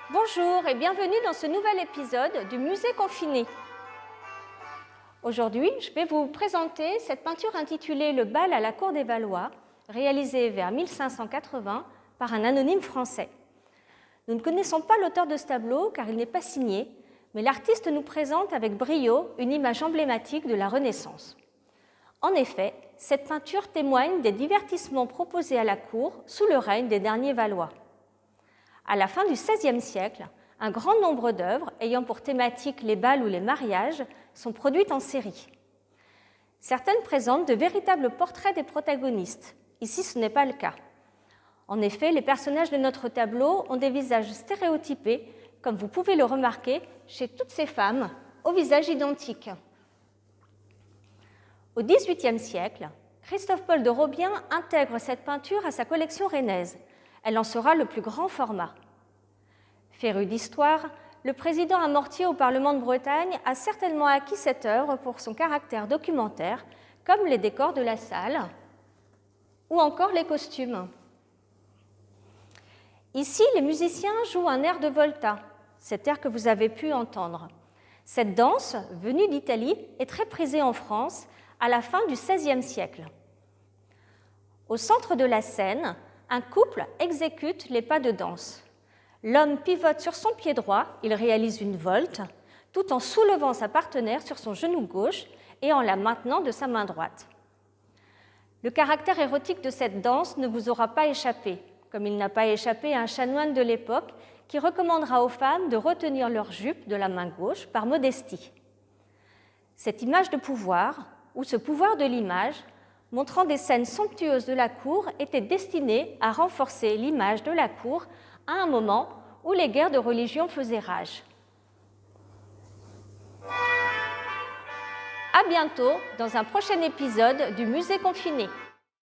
Bonjour et bienvenue dans ce nouvel épisode du Musée confiné. Aujourd'hui, je vais vous présenter cette peinture intitulée Le bal à la cour des Valois, réalisée vers 1580 par un anonyme français. Nous ne connaissons pas l'auteur de ce tableau car il n'est pas signé, mais l'artiste nous présente avec brio une image emblématique de la Renaissance. En effet, cette peinture témoigne des divertissements proposés à la cour sous le règne des derniers Valois. À la fin du XVIe siècle, un grand nombre d'œuvres ayant pour thématique les bals ou les mariages sont produites en série. Certaines présentent de véritables portraits des protagonistes. Ici, ce n'est pas le cas. En effet, les personnages de notre tableau ont des visages stéréotypés, comme vous pouvez le remarquer chez toutes ces femmes au visage identique. Au XVIIIe siècle, Christophe-Paul de Robien intègre cette peinture à sa collection rennaise. Elle en sera le plus grand format. Féru d'histoire, le président Amortier au Parlement de Bretagne a certainement acquis cette œuvre pour son caractère documentaire, comme les décors de la salle ou encore les costumes. Ici, les musiciens jouent un air de Volta, cet air que vous avez pu entendre. Cette danse, venue d'Italie, est très prisée en France à la fin du XVIe siècle. Au centre de la scène, un couple exécute les pas de danse. L'homme pivote sur son pied droit, il réalise une volte, tout en soulevant sa partenaire sur son genou gauche et en la maintenant de sa main droite. Le caractère érotique de cette danse ne vous aura pas échappé, comme il n'a pas échappé à un chanoine de l'époque qui recommandera aux femmes de retenir leur jupe de la main gauche par modestie. Cette image de pouvoir, ou ce pouvoir de l'image, montrant des scènes somptueuses de la cour, était destinée à renforcer l'image de la cour à un moment où les guerres de religion faisaient rage. À bientôt dans un prochain épisode du Musée confiné.